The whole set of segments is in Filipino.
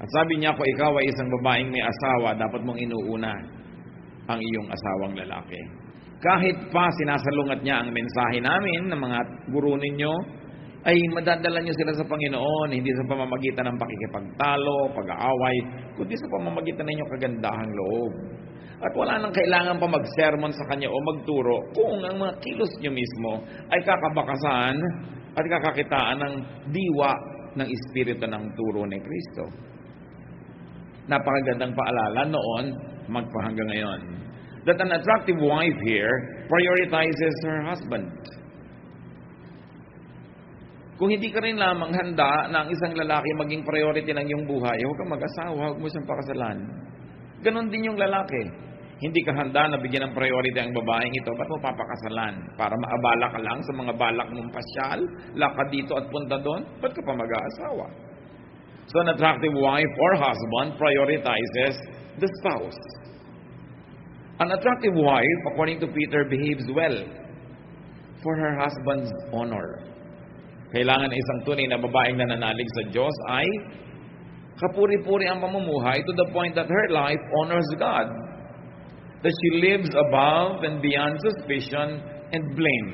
At sabi niya, kung ikaw ay isang babaeng may asawa, dapat mong inuuna ang iyong asawang lalaki. Kahit pa sinasalungat niya ang mensahe namin ng mga guro ninyo, ay madadala niyo sila sa Panginoon, hindi sa pamamagitan ng pakikipagtalo, pag-aaway, kundi sa pamamagitan ng inyong kagandahang loob. At wala nang kailangan pa mag-sermon sa kanya o magturo kung ang mga kilos niyo mismo ay kakabakasan at kakakitaan ng diwa ng Espiritu ng turo ni Kristo. Napakagandang paalala noon, magpahanggang ngayon. That an attractive wife here prioritizes her husband. Kung hindi ka rin lamang handa na ang isang lalaki maging priority ng iyong buhay, huwag kang mag-asawa, huwag mo siyang pakasalan. Ganon din yung lalaki. Hindi ka handa na bigyan ng priority ang babaeng ito, ba't mo papakasalan? Para maabala ka lang sa mga balak mong pasyal, lakad dito at punta doon, ba't ka pa mag-aasawa? So an attractive wife or husband prioritizes the spouse. An attractive wife, according to Peter, behaves well for her husband's honor. Kailangan na isang tunay na babaeng nananalig sa Diyos ay kapuri-puri ang pamumuhay to the point that her life honors God. That she lives above and beyond suspicion and blame,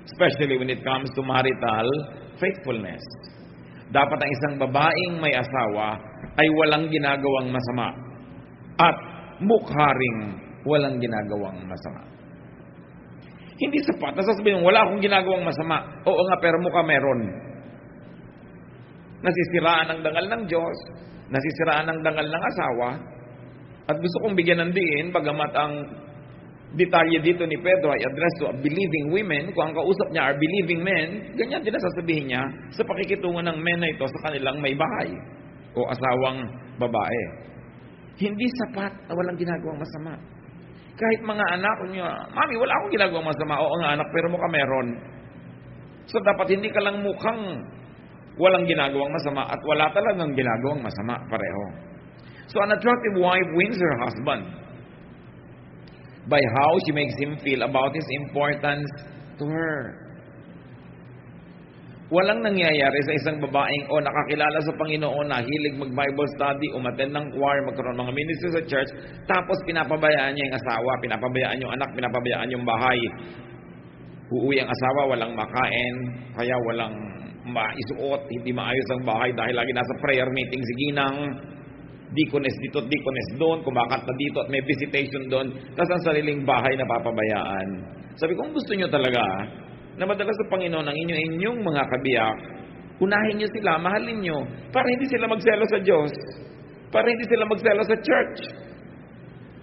especially when it comes to marital faithfulness. Dapat ang isang babaeng may asawa ay walang ginagawang masama at mukha ring walang ginagawang masama. Hindi sapat na sasabihin, wala akong ginagawang masama. Oo nga, pero mukha meron. Nasisiraan ang dangal ng Diyos, nasisiraan ang dangal ng asawa, at gusto kong bigyan ng diin, bagamat ang detalye dito ni Pedro ay address to believing women, kung ang kausap niya are believing men, ganyan din ang sasabihin niya sa pakikitungo ng men na ito sa kanilang may bahay o asawang babae. Hindi sapat na walang ginagawang masama. Kahit mga anak niyo, Mami, wala akong ginagawang masama. Oo nga anak, pero mukha meron. So dapat hindi ka lang mukhang walang ginagawang masama at wala talagang ginagawang masama pareho. So an attractive wife wins her husband by how she makes him feel about his importance to her. Walang nangyayari sa isang babaeng o nakakilala sa Panginoon na hilig mag-Bible study, umattend ng choir, magkaroon mga ministry sa church, tapos pinapabayaan niya yung asawa, pinapabayaan yung anak, pinapabayaan yung bahay. Uuwi ang asawa, walang makain, kaya walang maisuot, hindi maayos ang bahay dahil lagi nasa prayer meeting si Ginang, deaconess dito at deaconess doon, kumakanta dito at may visitation doon, tapos ang sariling bahay na papabayaan. Sabi ko, kung gusto nyo talaga na madala sa Panginoon ang inyong mga kabiyak, unahin nyo sila, mahalin nyo, para hindi sila magselo sa Diyos, para hindi sila magselo sa church.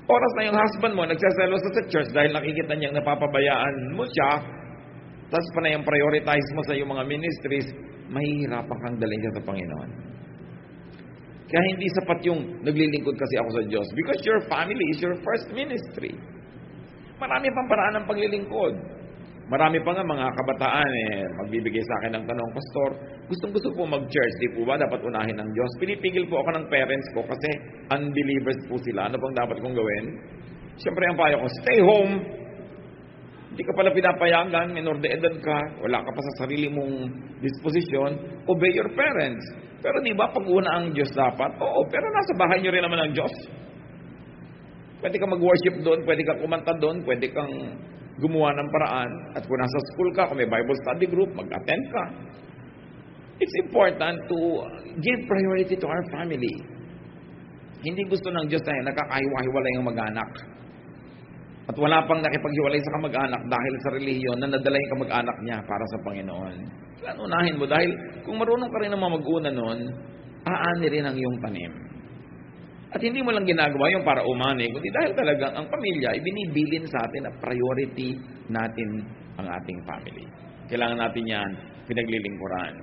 Oras na yung husband mo nagsaselo sa church dahil nakikita niyang napapabayaan mo siya, tapos pa na yung prioritize mo sa iyong mga ministries, mahihirapan kang dalhin siya sa Panginoon. Kaya hindi sapat yung naglilingkod kasi ako sa Diyos, because your family is your first ministry. Marami pang paraan ng paglilingkod. Marami pa nga mga kabataan magbibigay sa akin ng tanong, Pastor, gustong-gusto po mag-church, di po ba dapat unahin ng Diyos? Pinipigil po ako ng parents ko kasi unbelievers po sila. Ano pang dapat kong gawin? Siyempre ang payo ko, stay home. Hindi ka pala pinapayagan, minor de edad ka, wala ka pa sa sarili mong disposisyon, obey your parents. Pero di ba pag una ang Diyos dapat? Oo, pero nasa bahay nyo rin naman ang Diyos. Pwede ka mag-worship doon, pwede ka kumanta doon, pwede kang gumawa ng paraan. At kung nasa school ka, kung may Bible study group, mag-attend ka. It's important to give priority to our family. Hindi gusto ng Diyos na nakakahiwa-hiwalay ang mag-anak. At wala pang nakipaghiwalay sa kamag-anak dahil sa relihiyon na nadala yung kamag-anak niya para sa Panginoon. Kailan unahin mo? Dahil kung marunong ka rin naman mag-una nun, aani rin ang iyong tanim. At hindi mo lang ginagawa yung para umani, kundi dahil talagang ang pamilya ay binibilin sa atin na priority natin ang ating family. Kailangan natin yan pinaglilingkuran.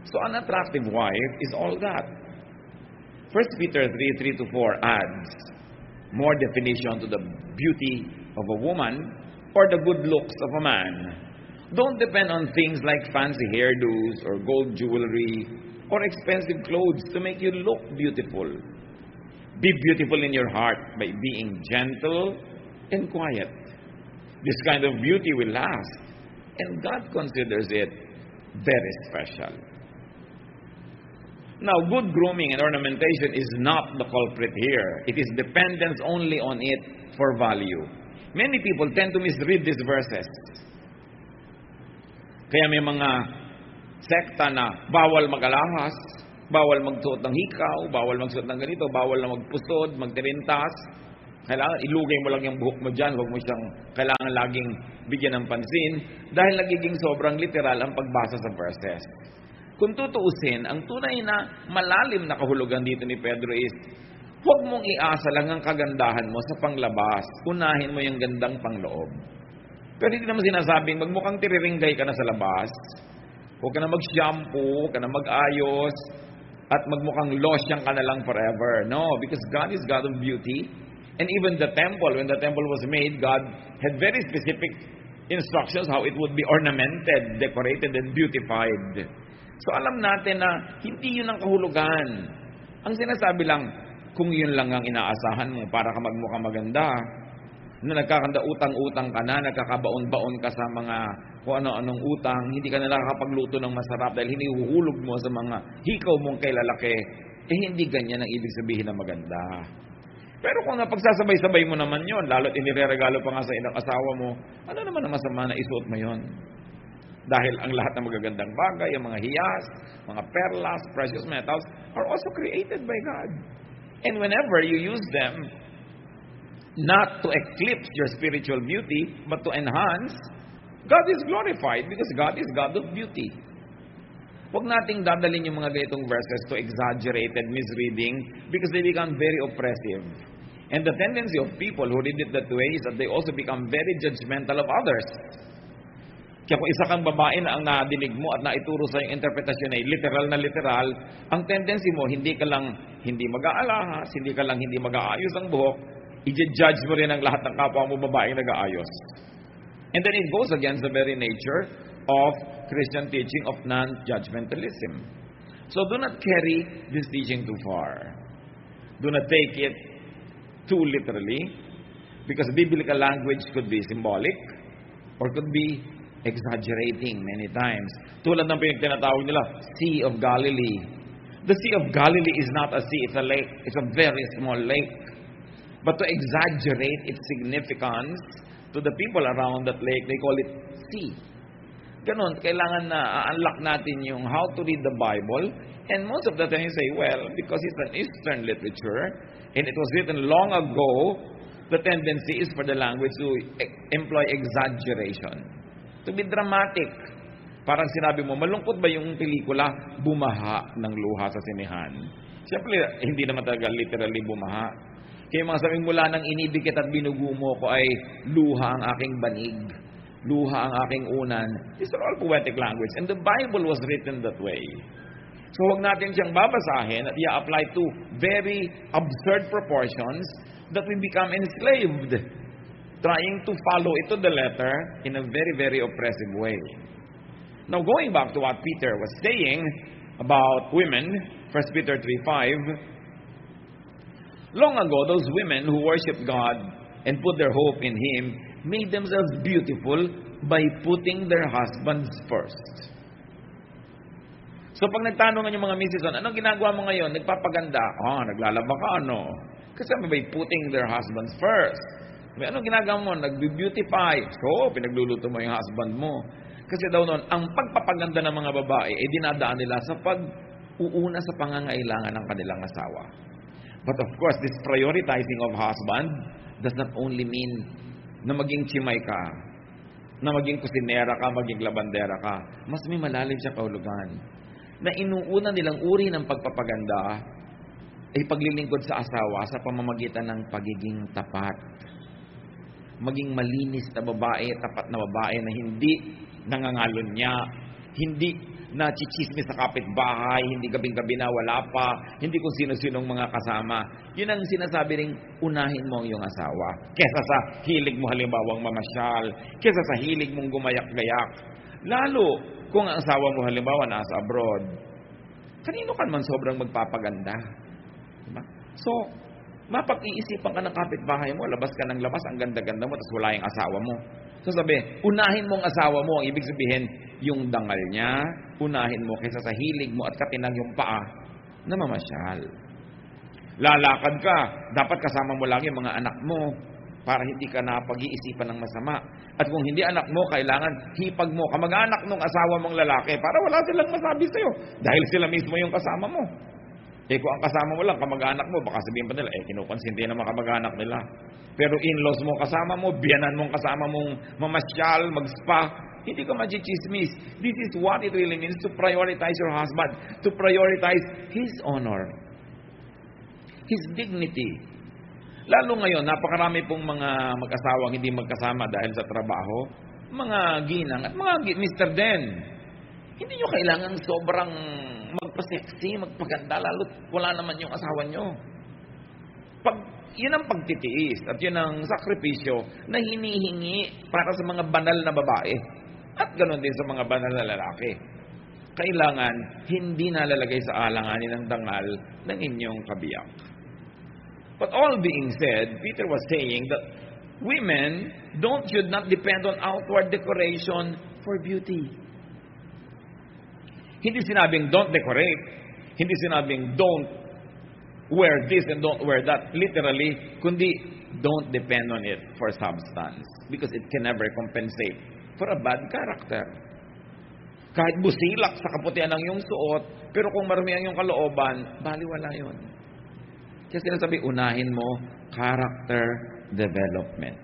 So an attractive wife is all that. 1 Peter 3:3-4 adds more definition to the beauty of a woman or the good looks of a man. Don't depend on things like fancy hairdos or gold jewelry or expensive clothes to make you look beautiful. Be beautiful in your heart by being gentle and quiet. This kind of beauty will last, and God considers it very special. Now, good grooming and ornamentation is not the culprit here. It is dependence only on it for value. Many people tend to misread these verses. Kaya may mga sekta na bawal mag-alahas, bawal magsuot ng hikaw, bawal magsuot ng ganito, bawal na magpusod, magtirintas. Kailangan ilugay mo lang yung buhok mo dyan, huwag mo siyang kailangan laging bigyan ng pansin dahil nagiging sobrang literal ang pagbasa sa verses. Kung tutuusin, ang tunay na malalim na kahulugan dito ni Pedro is, huwag mong iasa lang ang kagandahan mo sa panglabas. Unahin mo yung gandang pangloob. Pero hindi naman sinasabing, magmukhang tiriringgay ka na sa labas. Huwag ka na mag-shampoo, huwag ka na mag-ayos, at magmukhang losyang ka na lang forever. No, because God is God of beauty. And even the temple, when the temple was made, God had very specific instructions how it would be ornamented, decorated, and beautified. So alam natin na hindi yun ang kahulugan. Ang sinasabi lang, kung yun lang ang inaasahan mo para ka magmukhang maganda, na nagkakanda utang-utang ka na, nagkakabaon-baon ka sa mga kung ano-anong utang, hindi ka na nakakapagluto ng masarap dahil hinihuhulog mo sa mga hikaw mong kay lalaki, hindi ganyan ang ibig sabihin na maganda. Pero kung napagsasabay-sabay mo naman yon, lalo't inireregalo pa nga sa inang asawa mo, ano naman ang masama na isuot mo yon? Dahil ang lahat ng magagandang bagay, ang mga hiyas, mga perlas, precious metals, are also created by God. And whenever you use them, not to eclipse your spiritual beauty, but to enhance, God is glorified because God is God of beauty. Huwag nating dadalhin yung mga ganitong verses to exaggerated misreading because they become very oppressive. And the tendency of people who read it that way is that they also become very judgmental of others. Kaya kung isa kang babae na ang nadinig mo at naituro sa yung interpretasyon ay literal, ang tendency mo, hindi ka lang hindi mag-aalahas, hindi ka lang hindi mag-aayos ang buhok, i-judge mo rin ang lahat ng kapwa mo babaeng nag-aayos. And then it goes against the very nature of Christian teaching of non-judgmentalism. So do not carry this teaching too far. Do not take it too literally because biblical language could be symbolic or could be exaggerating many times. Tulad ng tinatawag nila, Sea of Galilee. The Sea of Galilee is not a sea, it's a lake. It's a very small lake. But to exaggerate its significance to the people around that lake, they call it sea. Ganon, kailangan na unlock natin yung how to read the Bible. And most of the time you say, well, because it's an Eastern literature, and it was written long ago, the tendency is for the language to employ exaggeration. To be dramatic. Parang sinabi mo, malungkot ba yung pelikula? Bumaha ng luha sa sinihan. Siyempre, hindi naman talaga literally bumaha. Kaya mga sabing mula nang inibig kita at binugo mo ko ay luha ang aking banig. Luha ang aking unan. These are all poetic language. And the Bible was written that way. So huwag natin siyang babasahin at i-apply to very absurd proportions that we become enslaved, trying to follow it to the letter in a very, very oppressive way. Now, going back to what Peter was saying about women, 1 Peter 3:5, long ago, those women who worshiped God and put their hope in Him made themselves beautiful by putting their husbands first. So, pag nagtanong yung mga misis, anong ginagawa mo ngayon? Nagpapaganda. Naglalaba ka, ano? Kasi by putting their husbands first. Ano ginagawa mo? Nag-beautify. So, pinagluluto mo yung husband mo. Kasi daw noon, ang pagpapaganda ng mga babae ay dinadaan nila sa pag-uuna sa pangangailangan ng kanilang asawa. But of course, this prioritizing of husband does not only mean na maging chimay ka, na maging kusinera ka, maging labandera ka. Mas may malalim siya kahulugan. Na inuuna nilang uri ng pagpapaganda ay paglilingkod sa asawa sa pamamagitan ng pagiging tapat. Maging malinis na babae, tapat na babae na hindi nangangalon niya, hindi na chichismis sa kapitbahay, hindi gabing-gabi na wala pa, hindi kung sino-sinong mga kasama. Yun ang sinasabi ring unahin mo ang iyong asawa. Kesa sa hilig mo halimbawang mamasyal, kesa sa hilig mong gumayak-gayak. Lalo kung ang asawa mo halimbawa nasa abroad, kanino ka man sobrang magpapaganda? Diba? So, mapag-iisipan ka ng kapitbahay mo, labas ka ng labas, ang ganda-ganda mo, tapos wala yung asawa mo. So sabi, unahin mo ang asawa mo, ang ibig sabihin, yung dangal niya, unahin mo kaysa sa hilig mo at katinang yung paa. na mamasyal. Lalakad ka, dapat kasama mo lagi mga anak mo para hindi ka napag-iisipan ng masama. At kung hindi anak mo, kailangan hipag mo, kamag-anak ng asawa mong lalaki para wala silang masabi sa'yo dahil sila mismo yung kasama mo. Kung ang kasama mo lang, kamag-anak mo, baka sabihin pa nila, kinukonsinti naman kamag-anak nila. Pero in-laws mo kasama mo, biyanan mong kasama mong mamasyal, mag-spa, hindi ka magchichismis. This is what it really means to prioritize your husband, to prioritize his honor, his dignity. Lalo ngayon, napakarami pong mga mag-asawang hindi magkasama dahil sa trabaho, mga ginang at mga Mr. Den. Hindi nyo kailangan sobrang magpa-sexy, magpaganda, lalo't wala naman yung asawa nyo. Yun ang pagtitiis at yun ang sakripisyo na hinihingi para sa mga banal na babae. At ganoon din sa mga banal na lalaki. Kailangan hindi nalalagay sa alanganin ng dangal ng inyong kabiyak. But all being said, Peter was saying that women should not depend on outward decoration for beauty. Hindi sinabing don't decorate. Hindi sinabing don't wear this and don't wear that. Literally, kundi don't depend on it for substance. Because it can never compensate for a bad character. Kahit busilak sa kaputian ng iyong suot, pero kung marami ang iyong kalooban, baliwala yun. Kaya sinasabi, unahin mo character development.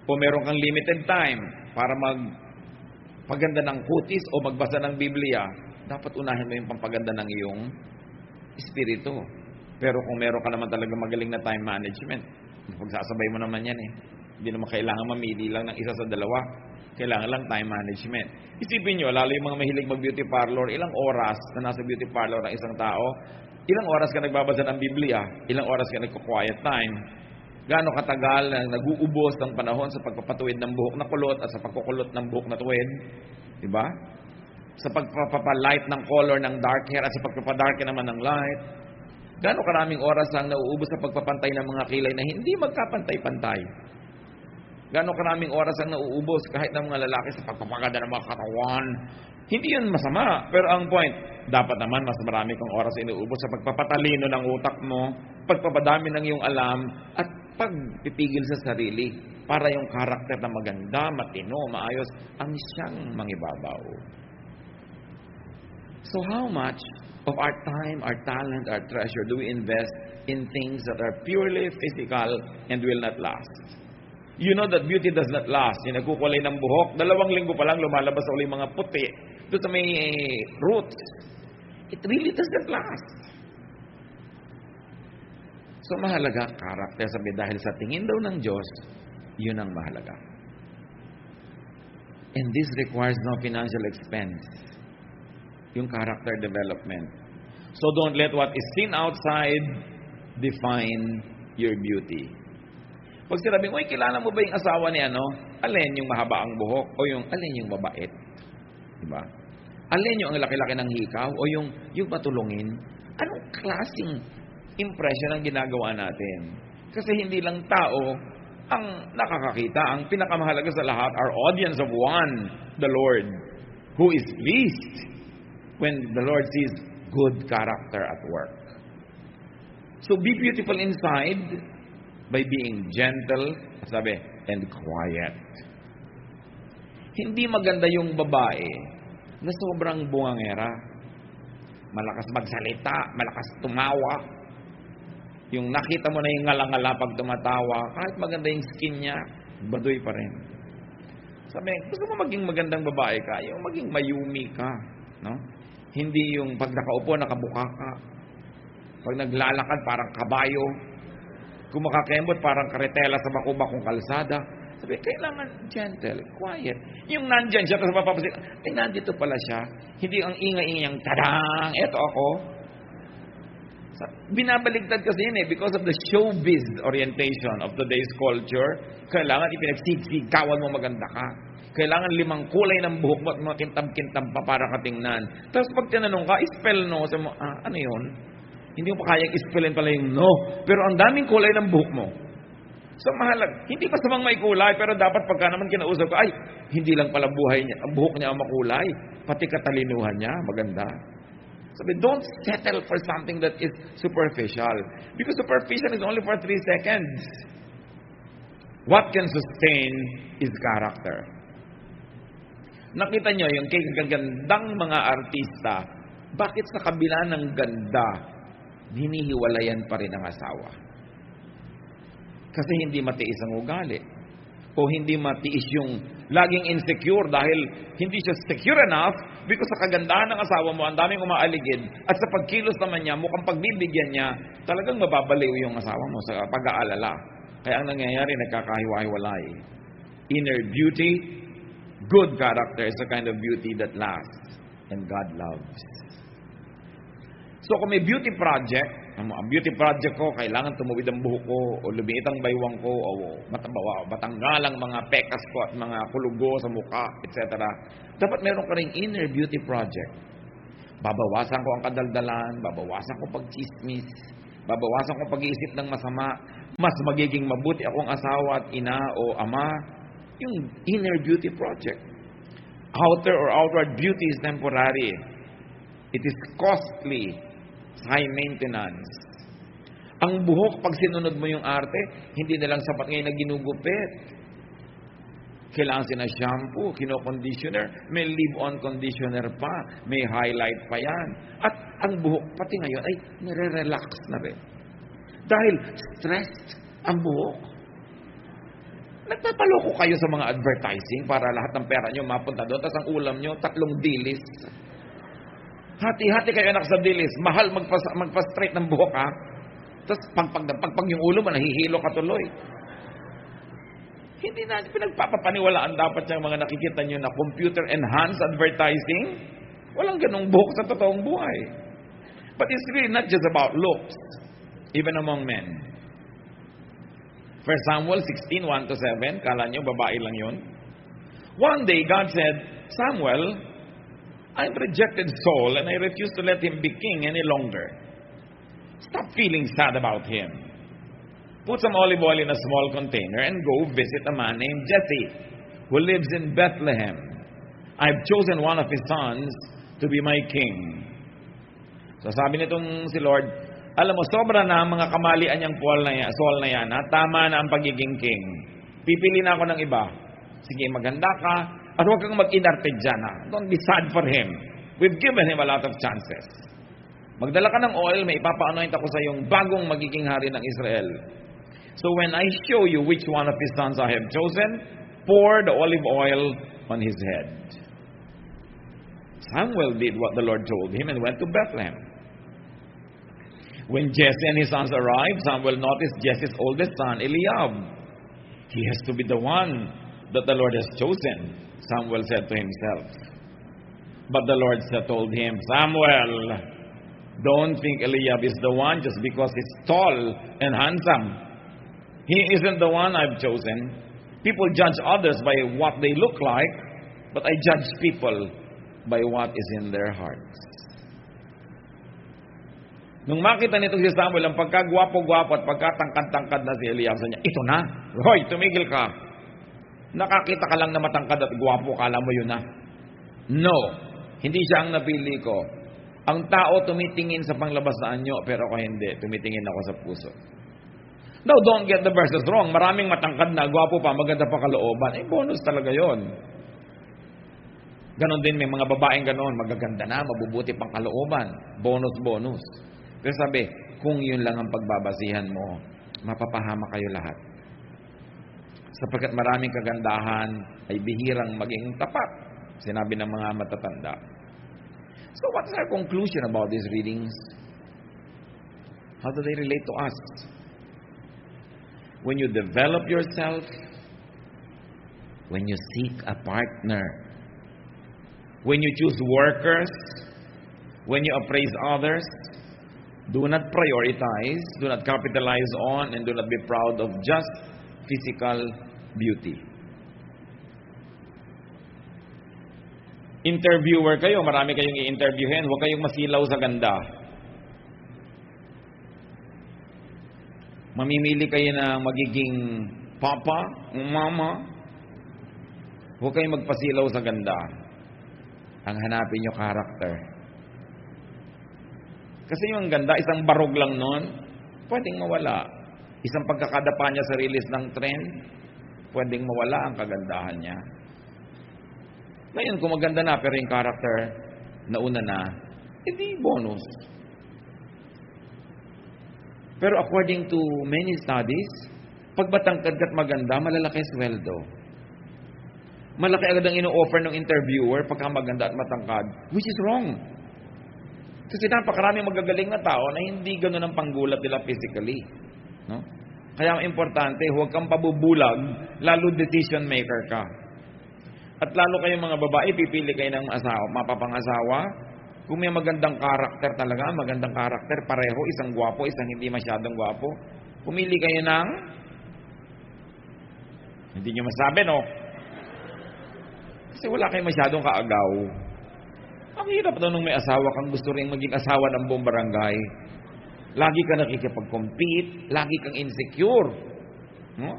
Kung meron kang limited time para magpaganda ng kutis o magbasa ng Biblia, dapat unahin mo yung pampaganda ng iyong espiritu. Pero kung meron ka naman talaga magaling na time management, pagsasabay mo naman yan eh. Hindi naman kailangan mamili lang ng isa sa dalawa. Kailangan lang time management. Isipin nyo, lalo yung mga mahilig mag-beauty parlor, ilang oras na nasa beauty parlor ng isang tao, ilang oras ka nagbabasa ng Biblia, ilang oras ka nagko-quiet time, gaano katagal na nag-uubos ng panahon sa pagpapatuwid ng buhok na kulot at sa pagkukulot ng buhok na tuwid, di ba? Sa pagpapalight ng color ng dark hair at sa pagpapadarken naman ng light, gaano karaming oras ang nauubos sa pagpapantay ng mga kilay na hindi magkapantay-pantay? Gaano karaming oras ang nauubos kahit ng mga lalaki sa pagpapaganda ng mga katawan? Hindi yun masama. Pero ang point, dapat naman mas marami kang oras inuubos sa pagpapatalino ng utak mo, pagpapadami ng iyong alam, at pagpipigil sa sarili para yung karakter na maganda, matino, maayos, ang siyang mangibabaw. So how much of our time, our talent, our treasure do we invest in things that are purely physical and will not last? You know that beauty does not last. Yung nagkukulay ng buhok, 2 linggo pa lang lumalabas sa uli mga puti doon sa may roots. It really does not last. So mahalaga, karakter, sabi, dahil sa tingin daw ng Diyos, yun ang mahalaga. And this requires no financial expense. Yung character development. So don't let what is seen outside define your beauty. Pag sinabing, uy, kilala mo ba yung asawa ni ano? Alin yung mahaba ang buhok? O yung alin yung mabait? Diba? Alin yung ang laki-laki ng hikaw? O yung matulungin? Anong klaseng impression ang ginagawa natin? Kasi hindi lang tao ang nakakakita. Ang pinakamahalaga sa lahat, our audience of one, the Lord, who is pleased when the Lord sees good character at work. So be beautiful inside by being gentle, sabi, and quiet. Hindi maganda yung babae na sobrang bungangera. Malakas magsalita, malakas tumawa. Yung nakita mo na yung ngala-ngala pag tumatawa, kahit maganda yung skin niya, baduy pa rin. Sabi, gusto mo maging magandang babae ka, yung maging mayumi ka. No? Hindi yung pag nakaupo, nakabuka ka. Pag naglalakad, parang kabayo. Kung makakembot, parang karetela sa bakubakong kalsada. Sabi, kailangan gentle, quiet. Yung nandyan siya, tapos mapapasin, ay, nandito pala siya. Hindi ang ingay-ingay, tadang, eto ako. Binabaligtad kasi yun because of the showbiz orientation of today's culture. Kailangan ipinagsig-sigawan mo maganda ka. Kailangan 5 kulay ng buhok mo at mga kintab-kintab pa para katingnan. Tapos pag tinanong ka, spell no. Sabi mo, ano yun? Hindi mo pa kayang ispellin pala yung no. Pero ang daming kulay ng buhok mo. So mahalag. Hindi pa samang may kulay, pero dapat pagka naman kinausap ko, ay, hindi lang pala buhay niya, ang buhok niya ang makulay. Pati katalinuhan niya, maganda. Sabi, don't settle for something that is superficial. Because superficial is only for 3 seconds. What can sustain is character. Nakita nyo yung kagagandang mga artista, bakit sa kabila ng ganda, hinihiwalayan pa rin ang asawa? Kasi hindi matiis ang ugali. O hindi matiis yung laging insecure dahil hindi siya secure enough because sa kagandahan ng asawa mo, ang daming umaaligid at sa pagkilos naman niya, mukhang pagbibigyan niya, talagang mababaliw yung asawa mo sa pag-aalala. Kaya ang nangyayari, nagkakahiwa-hiwalay. Inner beauty, good character is a kind of beauty that lasts and God loves. So kung may beauty project, ang beauty project ko, kailangan tumuwid ang buhok ko, o lumiit ang baywang ko, o matanggal ang mga pekas ko at mga kulugo sa mukha, etc. Dapat meron ka rin inner beauty project. Babawasan ko ang kadaldalan, babawasan ko pagchismis, babawasan ko pag-iisip ng masama, mas magiging mabuti akong asawa at ina o ama. Yung inner beauty project. Outer or outward beauty is temporary. It is costly. High maintenance. Ang buhok, pag sinunod mo yung arte, hindi na lang sapat ngayon na ginugupit. Kailangan shampoo, kino-conditioner, may leave-on conditioner pa, may highlight pa yan. At ang buhok, pati ngayon, ay nire-relax na rin. Dahil stressed ang buhok. Nagpapaloko kayo sa mga advertising para lahat ng pera nyo mapunta doon, tapos ang ulam nyo, 3 dilis. Hati-hati kayo anak sa dilis. Mahal magpa-straight ng buhok, ha? Tapos pag yung ulo mo, nahihilo ka tuloy. Hindi na pinagpapapaniwalaan dapat yung mga nakikita nyo na computer-enhanced advertising. Walang ganong buhok sa totoong buhay. But it's really not just about looks, even among men. 1 Samuel 16, 1-7, kala nyo babae lang yun. One day, God said, Samuel, I've rejected Saul and I refuse to let him be king any longer. Stop feeling sad about him. Put some olive oil in a small container and go visit a man named Jesse who lives in Bethlehem. I've chosen one of his sons to be my king. So sabi nitong si Lord, alam mo, sobra na ang mga kamalian niyang Saul na yan. Tama na ang pagiging king. Pipili na ako ng iba. Sige, maganda ka. At huwag kang mag-inarte dyan, ha? Don't be sad for him. We've given him a lot of chances. Magdala ka ng oil, may ipapa-anoint ako sa iyong bagong magiging hari ng Israel. So when I show you which one of his sons I have chosen, pour the olive oil on his head. Samuel did what the Lord told him and went to Bethlehem. When Jesse and his sons arrived, Samuel noticed Jesse's oldest son, Eliab. He has to be the one that the Lord has chosen, Samuel said to himself. But the Lord told him, Samuel, don't think Eliab is the one just because he's tall and handsome. He isn't the one I've chosen. People judge others by what they look like, but I judge people by what is in their hearts. Nung makita nito si Samuel, ang pagkagwapo-gwapo at pagkatangkad-tangkad na si Eliab, sa niya, ito na. Hoy, tumigil ka. Nakakita ka lang na matangkad at gwapo, kala mo yun na. No, hindi siya ang napili ko. Ang tao tumitingin sa panglabas na anyo, pero ako hindi. Tumitingin ako sa puso. Now, don't get the verses wrong. Maraming matangkad na, gwapo pa, maganda pa kalooban. Bonus talaga yon. Ganon din, may mga babaeng ganon, magaganda na, mabubuti pang kalooban. Bonus. Pero sabi, kung yun lang ang pagbabasihan mo, mapapahama kayo lahat. Sapagkat maraming kagandahan ay bihirang maging tapat, sinabi ng mga matatanda. So what is our conclusion about these readings? How do they relate to us? When you develop yourself, when you seek a partner, when you choose workers, when you appraise others, do not prioritize, do not capitalize on, and do not be proud of just physical beauty. Interviewer kayo, marami kayong i-interviewin, huwag kayong masilaw sa ganda. Mamimili kayo na magiging papa, mama, huwag kayong magpasilaw sa ganda. Ang hanapin nyo, character. Kasi yung ganda, isang barog lang nun, pwedeng mawala. Isang pagkakadapa niya sa release ng trend, pwedeng mawala ang kagandahan niya. Ngayon, kung maganda na pero yung character, nauna na, edi bonus. Pero according to many studies, pag matangkad ka't maganda, malalaki sweldo. Malaki agad ang ino-offer ng interviewer pagka maganda at matangkad, which is wrong. Kasi napakaraming magagaling na tao na hindi gano'n ang panggulat nila physically. No? Kaya ang importante, huwag kang pabubulag, lalo decision maker ka. At lalo kayong mga babae, pipili kayo ng asawa, mapapangasawa. Kung may magandang karakter talaga, magandang karakter, pareho, isang gwapo, isang hindi masyadong gwapo. Pumili kayo ng, hindi nyo masabi, no? Kasi wala kayong masyadong kaagaw. Ang hirap daw nung may asawa kang gusto rin maging asawa ng buong barangay. Lagi ka nakikipag-compete, lagi kang insecure. No?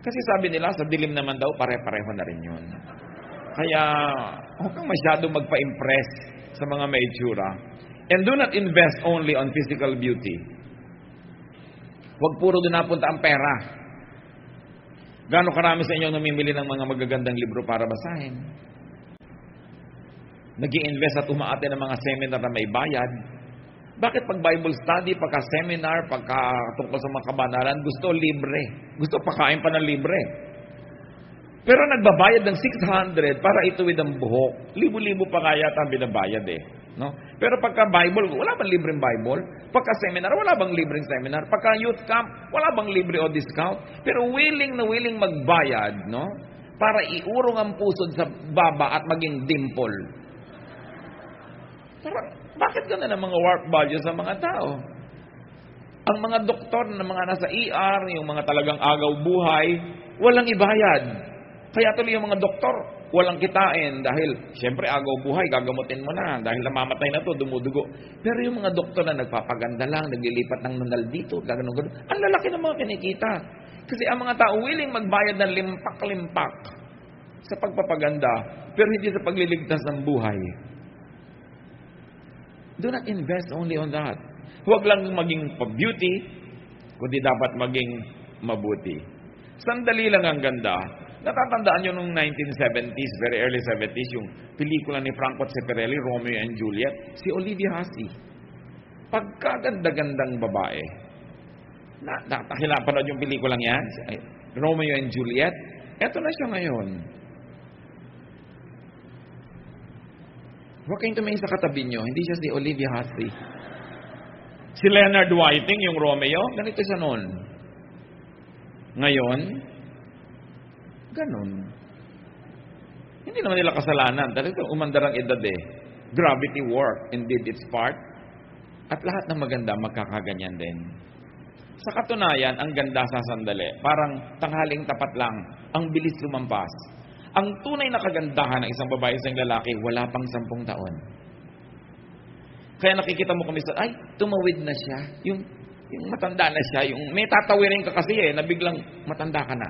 Kasi sabi nila, sa dilim naman daw, pare-pareho na rin yun. Kaya, huwag kang masyadong magpa-impress sa mga may itsura. And do not invest only on physical beauty. Huwag puro doon napunta ang pera. Gaano karami sa inyo namimili ng mga magagandang libro para basahin? Nag-i-invest at umaate ng mga seminar na may bayad. Bakit pag Bible study, pagka-seminar, pagka-tungkol sa mga kabanalan, gusto libre? Gusto pakain pa ng libre? Pero nagbabayad ng 600 para ituwid ang buhok. Libo-libo pa kaya ang binabayad eh. No? Pero pagka Bible, wala bang libreng Bible? Pagka seminar, wala bang libreng seminar? Pagka youth camp, wala bang libre o discount? Pero willing na willing magbayad, no? Para iurong ang pusod sa baba at maging dimple. Parang, bakit gano'n ang mga work values sa mga tao? Ang mga doktor na mga nasa ER, yung mga talagang agaw buhay, walang ibayad. Kaya tuloy yung mga doktor, walang kitain dahil, siyempre, agaw buhay, gagamutin mo na dahil namamatay na to, dumudugo. Pero yung mga doktor na nagpapaganda lang, naglilipat ng nunal dito, gano'n, ang lalaki ng mga kinikita. Kasi ang mga tao willing magbayad ng limpak-limpak sa pagpapaganda, pero hindi sa pagliligtas ng buhay. Do not invest only on that. Huwag lang maging pa-beauty, kundi dapat maging mabuti. Sandali lang ang ganda. Natatandaan nyo nung 1970s, very early 70s, yung pelikula ni Franco Zeffirelli, Romeo and Juliet, si Olivia Hussey. Pagkaganda-gandang babae. Napanood yung pelikulang yan, Romeo and Juliet. Eto na siya ngayon. Huwag kayong tumingin sa katabi nyo. Hindi siya si Olivia Hussey. Si Leonard Whiting, yung Romeo, ganito siya noon. Ngayon, ganun. Hindi naman nila kasalanan. Talagang umandar ang edad eh. Gravity work, indeed its part. At lahat ng maganda magkakaganyan din. Sa katunayan, ang ganda sa sandali. Parang tanghaling tapat lang. Ang bilis lumampas. Ang tunay na kagandahan ng isang babae sa isang lalaki, wala pang 10 taon. Kaya nakikita mo kami ay, tumawid na siya. Yung matanda na siya. Yung may tatawirin ka kasi na biglang matanda ka na.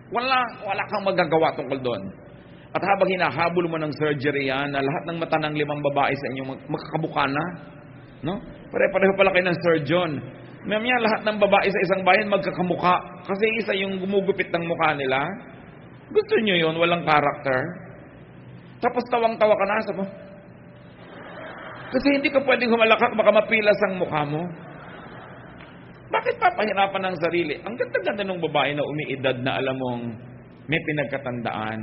Wala kang magagawa tungkol doon. At habang hinahabol mo ng surgery yan, na lahat ng mata ng 5 babae sa inyo magkakabuka na. No? Pare-pareho pala kayo ng surgeon. Mamaya lahat ng babae sa isang bayan magkakamuka. Kasi isa yung gumugupit ng mukha nila. Gusto nyo yun, walang karakter. Tapos tawang-tawa ka na sa mo. Kasi hindi ka pwedeng humalakak, baka mapilas ang mukha mo. Bakit papahirapan ang sarili? Ang ganda-ganda ng babae na umiidad na alam mong may pinagkatandaan.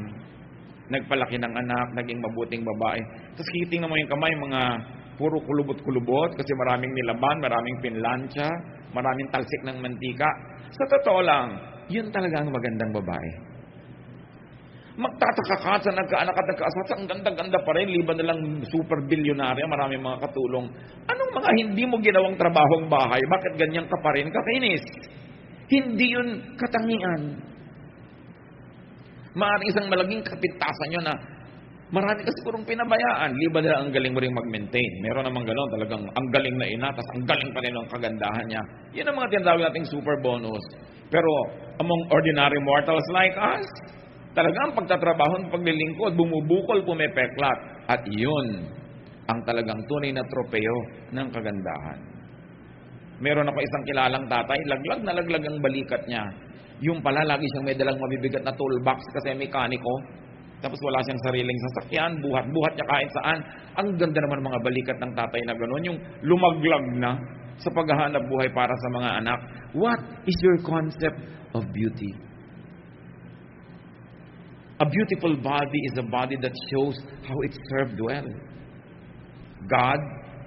Nagpalaki ng anak, naging mabuting babae. Tapos kitingnan mo yung kamay, mga puro kulubot-kulubot kasi maraming nilaban, maraming pinlansya, maraming talsik ng mantika. Sa totoo lang, yun talaga ang magandang babae. Magtataka ka sa nagkaanak at nagkaasat, ang ganda-ganda pa rin, liban na lang super bilyonarya, maraming mga katulong. Anong mga hindi mo ginawang trabahong bahay? Bakit ganyan ka pa rin? Kakainis. Hindi yun katangian. Maaaring isang malaging kapintasan yun na marami kasi kurong pinabayaan. Liban na ang galing mo rin mag-maintain. Meron namang gano'n, talagang ang galing na ina, tas ang galing pa rin ang kagandahan niya. Yun ang mga tinatawag nating super bonus. Pero among ordinary mortals like us, talagang pagtatrabaho, paglilingkod, bumubukol, pumepeklat. At yun, ang talagang tunay na tropeo ng kagandahan. Meron ako isang kilalang tatay, laglag na laglag ang balikat niya. Yung pala, lagi siyang may dalang mabibigat na toolbox kasi mekaniko. Tapos wala siyang sariling sasakyan, buhat niya kahit saan. Ang ganda naman mga balikat ng tatay na gano'n, yung lumaglag na sa paghahanap buhay para sa mga anak. What is your concept of beauty? A beautiful body is a body that shows how it served well. God,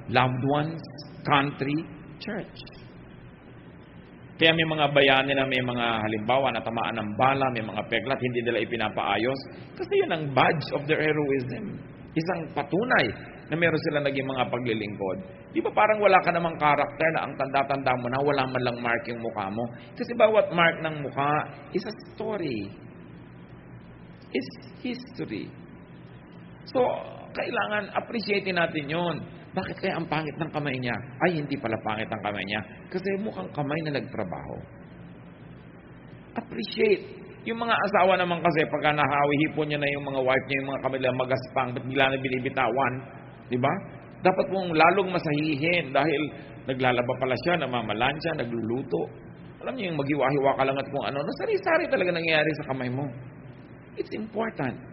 loved ones, country, church. Kaya may mga bayani na may mga halimbawa na tamaan ng bala, may mga peklat, hindi nila ipinapaayos. Kasi yun ang badge of their heroism. Isang patunay na meron sila naging mga paglilingkod. Di ba parang wala ka namang karakter na ang tanda-tanda mo na wala man lang mark yung mukha mo? Kasi bawat mark ng mukha is a story. Is history. So, kailangan appreciatein natin yon. Bakit kaya ang pangit ng kamay niya? Ay, hindi pala pangit ang kamay niya. Kasi mukhang kamay na nagtrabaho. Appreciate. Yung mga asawa naman kasi, pagka nahawihipon niya na yung mga wife niya, yung mga kamay nila magaspang, ba't bigla na binibitawan? Diba? Dapat mong lalong masahihin dahil naglalaba pala siya, namamalansya, nagluluto. Alam niyo yung maghiwa-hiwa ka lang at kung ano, sari-sari talaga nangyayari sa kamay mo. It's important.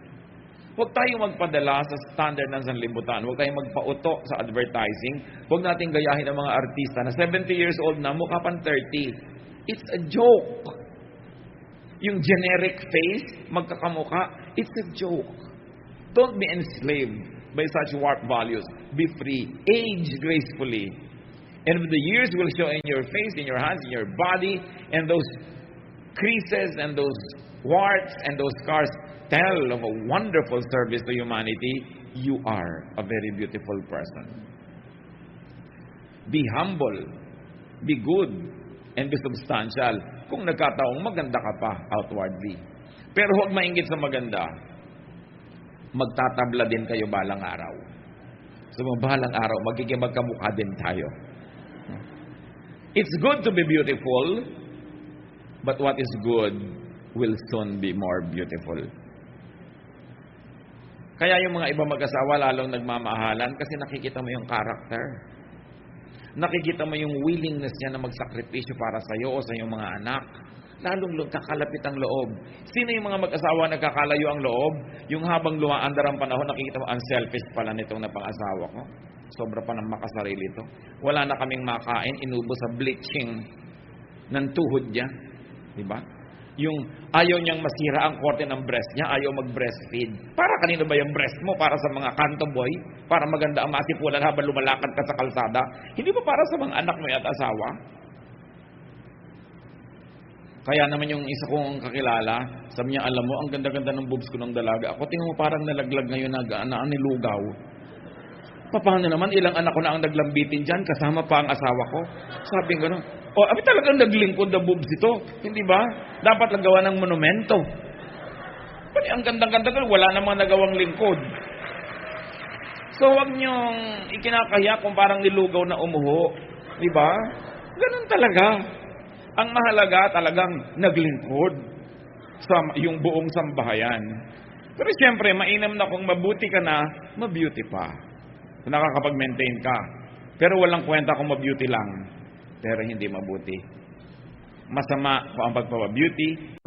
Huwag tayong magpadala sa standard ng sanlibutan. Huwag tayong magpauto sa advertising. Huwag nating gayahin ang mga artista na 70 years old na, mukha pang 30. It's a joke. Yung generic face, magkakamukha, it's a joke. Don't be enslaved by such warped values. Be free. Age gracefully. And the years will show in your face, in your hands, in your body, and those creases and those warts and those scars tell of a wonderful service to humanity. You are a very beautiful person. Be humble, be good, and be substantial. Kung nagkataong maganda ka pa outwardly. Pero huwag mainggit sa maganda. Magtatabla din kayo balang araw. So balang araw, magiging magkamukha din tayo. It's good to be beautiful, but what is good will soon be more beautiful. Kaya yung mga ibang mag-asawa lalong nagmamahalan kasi nakikita mo yung character. Nakikita mo yung willingness niya na magsakripisyo para sa iyo o sa iyong mga anak. Lalong kakalapit ang loob. Sino yung mga mag-asawa na kakalayo ang loob? Yung habang lumaandar ang panahon, nakikita mo, ang selfish pala nitong napang-asawa ko. Sobra pa ng makasarili ito. Wala na kaming makain, inubo sa bleaching ng tuhod niya. Diba? Yung ayaw niyang masira ang korte ng breast niya, ayaw mag-breastfeed. Para kanino ba yung breast mo? Para sa mga kanto boy? Para maganda ang masipulan habang lumalakad ka sa kalsada? Hindi ba para sa mga anak mo at asawa? Kaya naman yung isa kong kakilala, sabi niya, alam mo, ang ganda-ganda ng boobs ko ng dalaga. Ako, tingnan mo parang nalaglag ngayon na nilugaw. Paano naman, ilang anak ko na ang naglambitin dyan, kasama pa ang asawa ko. Sabi ko, abi talagang naglingkod na boobs ito. Hindi ba? Dapat nagawa ng monumento. Pati ang gandang-ganda ko, wala namang nagawang lingkod. So, wag niyong ikinakaya kung parang nilugaw na umuho. Di ba? Ganun talaga. Ang mahalaga talagang naglingkod sa yung buong sambahayan. Pero siyempre, mainam na kung mabuti ka na, mabeauty pa. Nakakapag-maintain ka. Pero walang kwenta kung mabeauty lang. Pero hindi mabuti. Masama kung ang pagpapabeauty.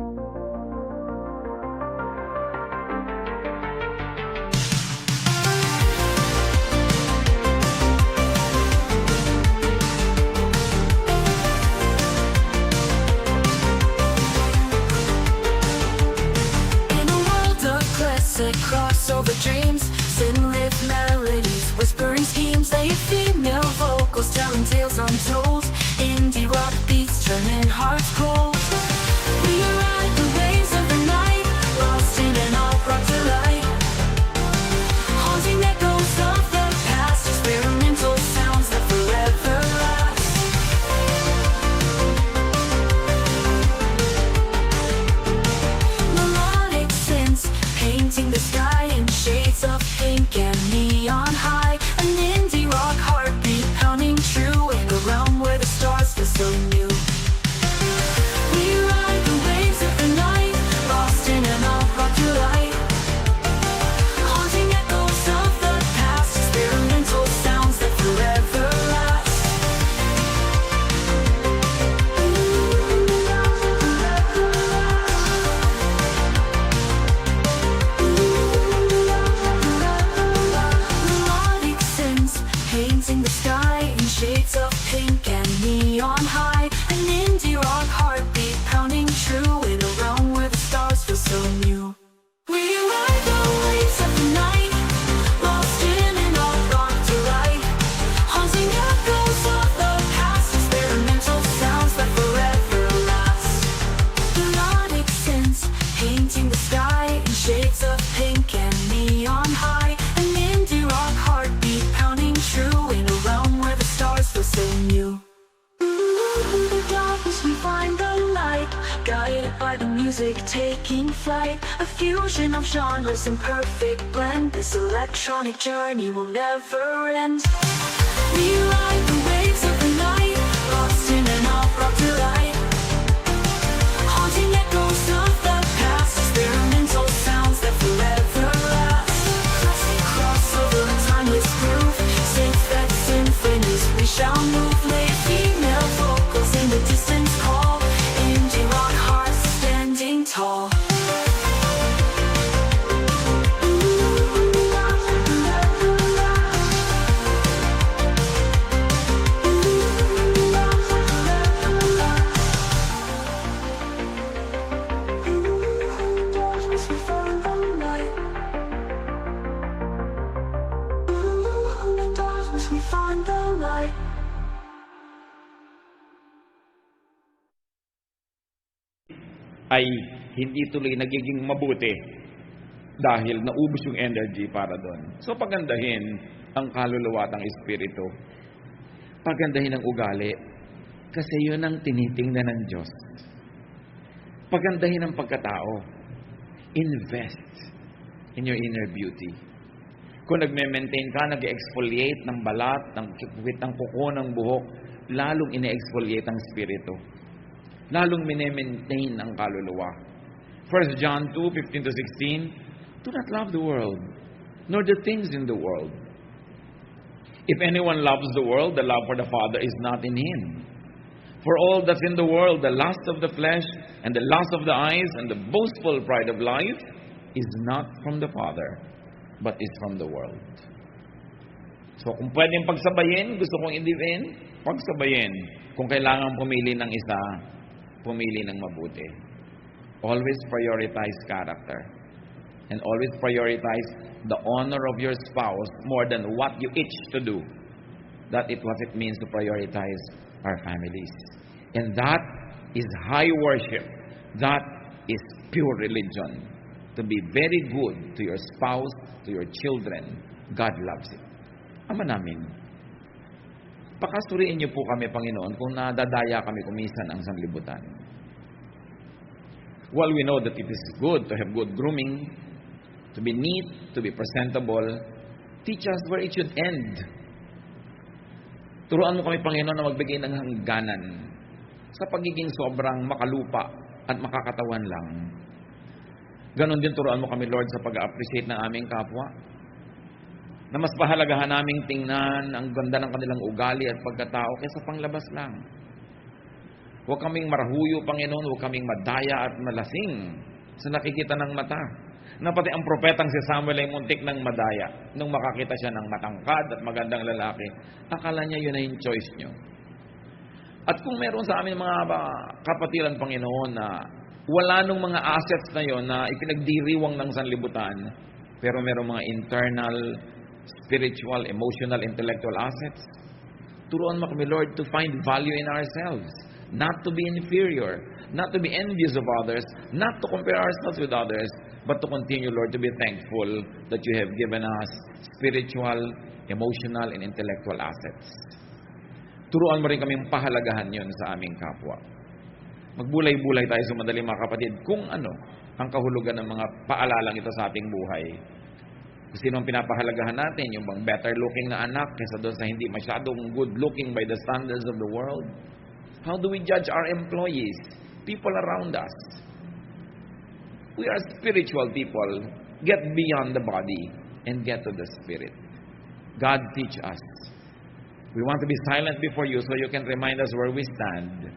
Crossover dreams, sin-lit melodies, whispering schemes, they female vocals telling tales untold, indie rock beats turning hearts cold. We ride the waves of the night, lost in an all brought to light, haunting echoes of the past, experimental sounds that forever last. Melodic synths painting the sky in shades of pink and neon high. An indie rock heartbeat pounding true in a realm where the stars feel so new. We ride the waves of the night, lost in an all brought to light, haunting echoes of the past, experimental music taking flight, a fusion of genres in perfect blend. This electronic journey will never end. We ride the waves of the night, lost in an opera delight. Haunting echoes of the past, experimental sounds that forever last. Crossover and timeless groove, synth symphonies we shall move. Late female vocals in the distance call, indie rock hearts standing tall. We find the light. Ay hindi tuloy nagiging mabuti dahil naubos yung energy para doon. So pagandahin ang kaluluwa at ang espiritu. Pagandahin ang ugali kasi yun ang tinitingnan ng Diyos. Pagandahin ang pagkatao. Invest in your inner beauty. Kung nagme-maintain ka, nag-exfoliate ng balat, ng kikwit ng kuko ng buhok, lalong ine-exfoliate ang spirito. Lalong mine-maintain ang kaluluwa. 1 John 2:15-16, do not love the world, nor the things in the world. If anyone loves the world, the love for the Father is not in him. For all that's in the world, the lust of the flesh, and the lust of the eyes, and the boastful pride of life, is not from the Father, but is from the world. So kung pwedeng pagsabayin, gusto kong i-live-in, pagsabayin. Kung kailangan pumili ng isa, pumili ng mabuti. Always prioritize character. And always prioritize the honor of your spouse more than what you itch to do. That is what it means to prioritize our families. And that is high worship. That is pure religion. To be very good to your spouse, to your children. God loves it. Ama namin, pakasuriin niyo po kami, Panginoon, kung nadadaya kami kumisan ang sanlibutan. While we know that it is good to have good grooming, to be neat, to be presentable, teach us where it should end. Turuan mo kami, Panginoon, na magbigay ng hangganan sa pagiging sobrang makalupa at makakatawan lang. Ganon din turuan mo kami, Lord, sa pag-appreciate ng aming kapwa. Na mas pahalagahan naming tingnan ang ganda ng kanilang ugali at pagkatao kaysa panglabas lang. Huwag kaming marahuyo, Panginoon, huwag kaming madaya at malasing sa nakikita ng mata. Na pati ang propetang si Samuel ay muntik ng madaya nung makakita siya ng matangkad at magandang lalaki. Akala niya yun na yung choice niyo. At kung meron sa amin mga kapatiran, Panginoon, na wala nung mga assets na yon na ipinagdiriwang ng sanlibutan, pero merong mga internal, spiritual, emotional, intellectual assets, turuan mo kami, Lord, to find value in ourselves, not to be inferior, not to be envious of others, not to compare ourselves with others, but to continue, Lord, to be thankful that you have given us spiritual, emotional, and intellectual assets. Turuan mo rin kaming pahalagahan yon sa aming kapwa. Magbulay-bulay tayo sa madali, mga kapatid, kung ano ang kahulugan ng mga paalalang ito sa ating buhay. Kung sino ang pinapahalagahan natin, yung bang better looking na anak kaysa doon sa hindi masyadong good looking by the standards of the world? How do we judge our employees, people around us? We are spiritual people. Get beyond the body and get to the spirit. God teach us. We want to be silent before you so you can remind us where we stand.